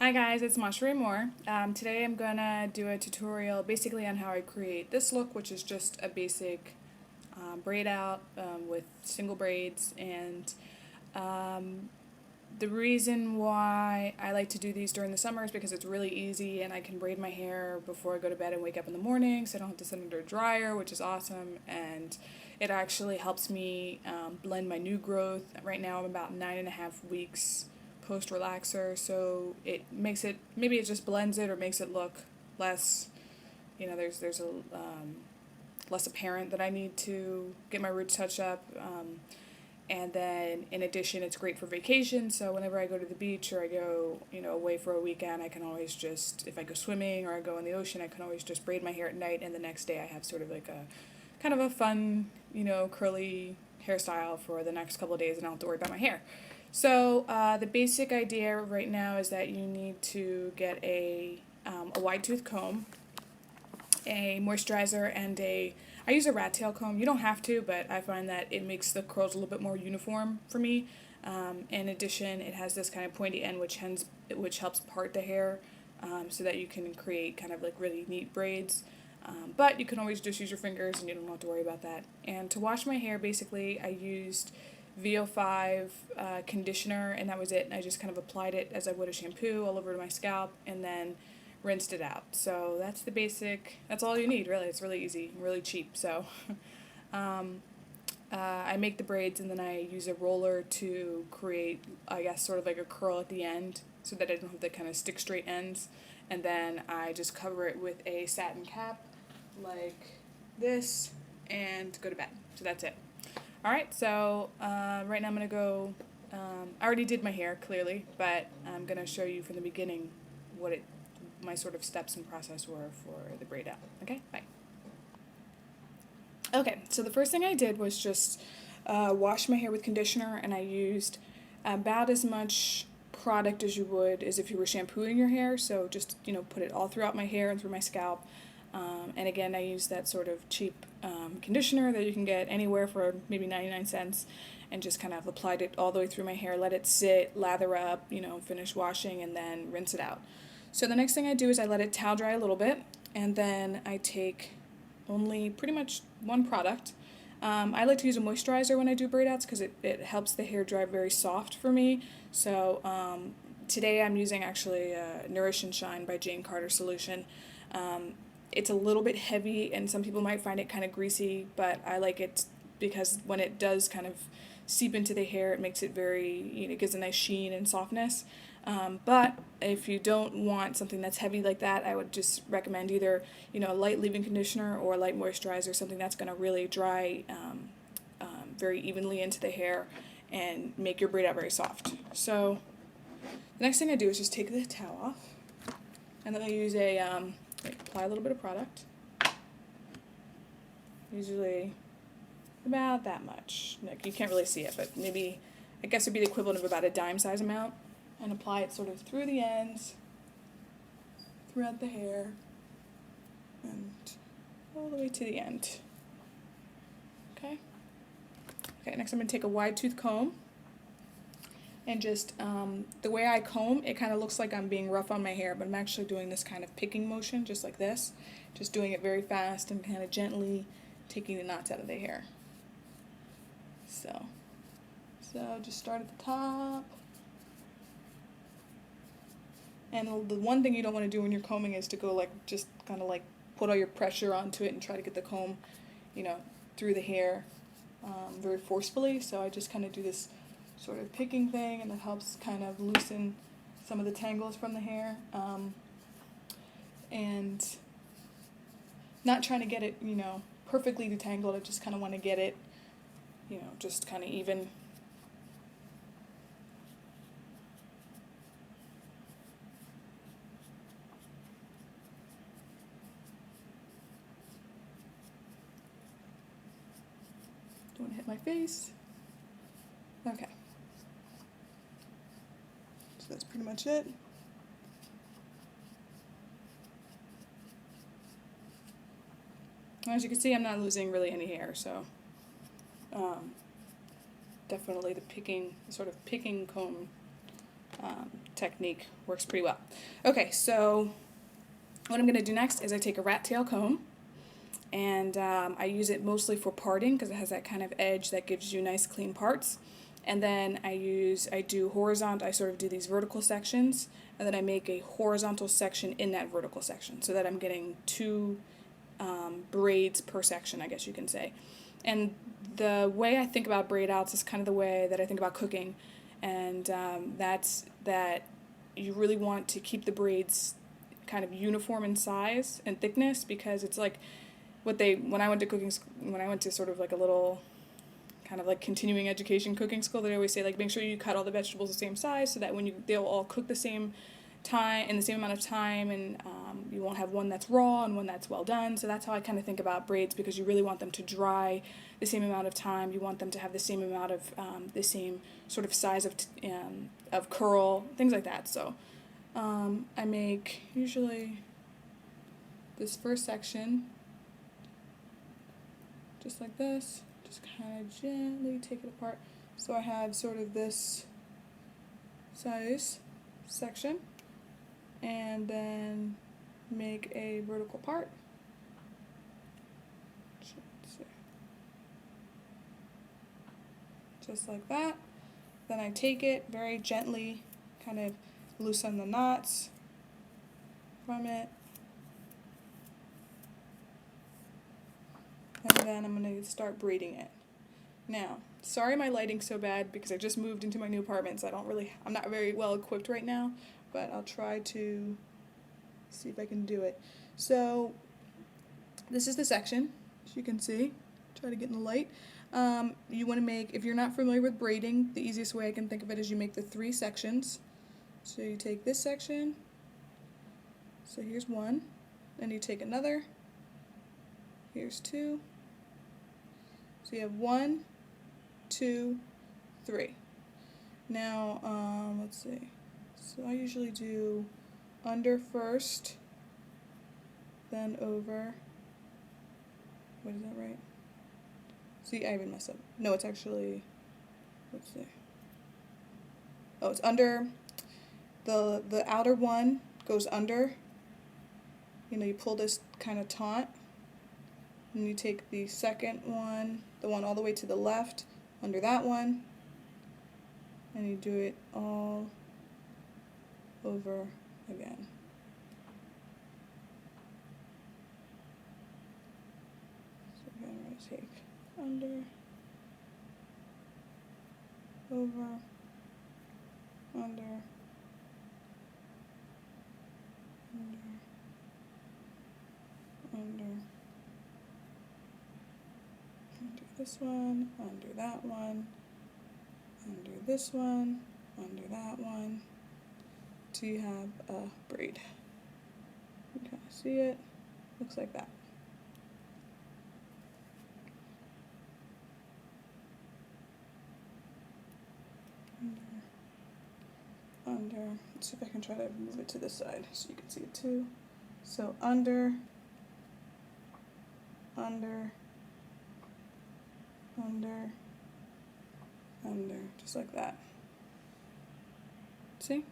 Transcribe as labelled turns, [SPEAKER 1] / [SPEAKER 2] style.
[SPEAKER 1] Hi guys, it's Mashere Moore. Today I'm gonna do a tutorial basically on how I create this look, which is just a basic braid out with single braids. And um, the reason why I like to do these during the summer is because it's really easy and I can braid my hair before I go to bed and wake up in the morning, so I don't have to sit under a dryer, which is awesome. And it actually helps me blend my new growth. Right now I'm about 9.5 weeks post relaxer, so it makes it, maybe it just blends it or makes it look less, there's a less apparent that I need to get my roots touched up. And then in addition, it's great for vacation. So whenever I go to the beach or I go, away for a weekend, I can always just, if I go swimming or I go in the ocean, I can always just braid my hair at night, and the next day I have sort of like a kind of a fun, curly hairstyle for the next couple of days, and I don't have to worry about my hair. So the basic idea right now is that you need to get a wide tooth comb, a moisturizer, and I use a rat tail comb. You don't have to, but I find that it makes the curls a little bit more uniform for me. In addition, it has this kind of pointy end which helps part the hair, so that you can create kind of like really neat braids. But you can always just use your fingers and you don't have to worry about that. And to wash my hair, basically, I used VO5 conditioner, and that was it. And I just kind of applied it as I would a shampoo all over my scalp, and then rinsed it out. So that's the basic, that's all you need, really. It's really easy and really cheap. So I make the braids, and then I use a roller to create, I guess, sort of like a curl at the end so that I don't have the kind of stick straight ends. And then I just cover it with a satin cap like this and go to bed. So that's it. Alright, so right now I'm going to go, I already did my hair clearly, but I'm going to show you from the beginning what my sort of steps and process were for the braid out. Okay, bye. Okay, so the first thing I did was just wash my hair with conditioner, and I used about as much product as you would as if you were shampooing your hair. So just, put it all throughout my hair and through my scalp. And again, I use that sort of cheap conditioner that you can get anywhere for maybe 99 cents, and just kind of applied it all the way through my hair, let it sit, lather up, finish washing, and then rinse it out. So the next thing I do is I let it towel dry a little bit, and then I take only pretty much one product. I like to use a moisturizer when I do braid outs because it helps the hair dry very soft for me. So today I'm using actually Nourish and Shine by Jane Carter Solution. It's a little bit heavy, and some people might find it kind of greasy, but I like it because when it does kind of seep into the hair, it makes it very, it gives a nice sheen and softness. But if you don't want something that's heavy like that, I would just recommend either, a light leave-in conditioner or a light moisturizer, something that's going to really dry very evenly into the hair and make your braid out very soft. So the next thing I do is just take the towel off, and then I use apply a little bit of product, usually about that much. Like, you can't really see it, but maybe, I guess it'd be the equivalent of about a dime size amount, and apply it sort of through the ends, throughout the hair, and all the way to the end. Okay? Okay, next I'm going to take a wide tooth comb, and just, the way I comb, it kind of looks like I'm being rough on my hair, but I'm actually doing this kind of picking motion, just like this. Just doing it very fast and kind of gently taking the knots out of the hair. So just start at the top. And the one thing you don't want to do when you're combing is to go just kind of put all your pressure onto it and try to get the comb, through the hair very forcefully. So I just kind of do this sort of picking thing, and it helps kind of loosen some of the tangles from the hair. And not trying to get it, perfectly detangled. I just kind of want to get it, just kind of even. Don't want to hit my face. Okay. So that's pretty much it. As you can see, I'm not losing really any hair, so definitely the sort of picking comb technique works pretty well. Okay, so what I'm going to do next is I take a rat tail comb, and I use it mostly for parting because it has that kind of edge that gives you nice clean parts. And then I do horizontal, I sort of do these vertical sections, and then I make a horizontal section in that vertical section so that I'm getting two braids per section, I guess you can say. And the way I think about braid outs is kind of the way that I think about cooking, and that's that you really want to keep the braids kind of uniform in size and thickness, because it's like when I went to when I went to sort of like a little kind of like continuing education cooking school, they always say like make sure you cut all the vegetables the same size so that they'll all cook the same time in the same amount of time, and you won't have one that's raw and one that's well done. So that's how I kind of think about braids, because you really want them to dry the same amount of time. You want them to have the same amount of the same sort of size of curl, things like that. So I make usually this first section just like this, just kind of gently take it apart. So I have sort of this size section, and then make a vertical part. Just like that. Then I take it very gently, kind of loosen the knots from it. And then I'm going to start braiding it. Now, sorry my lighting's so bad because I just moved into my new apartment, so I'm not very well equipped right now, but I'll try to see if I can do it. So, this is the section, as you can see. Try to get in the light. You want to make, if you're not familiar with braiding, the easiest way I can think of it is you make the 3 sections. So you take this section, so here's one, then you take another, here's 2, so you have 1, 2, 3. Now, let's see, so I usually do under first, then over, what is that right? See, I even messed up. No, it's actually, let's see, oh, it's under, the outer one goes under, you pull this kind of taut, and you take the second one, the one all the way to the left, under that one, and you do it all over again. So again, we're going to take under, over, under, under, under this one, under that one, under this one, under that one, till you have a braid. You can kind of see it, looks like that. Under, let's see if I can try to move it to this side so you can see it too. So under, under, under, under, just like that. See?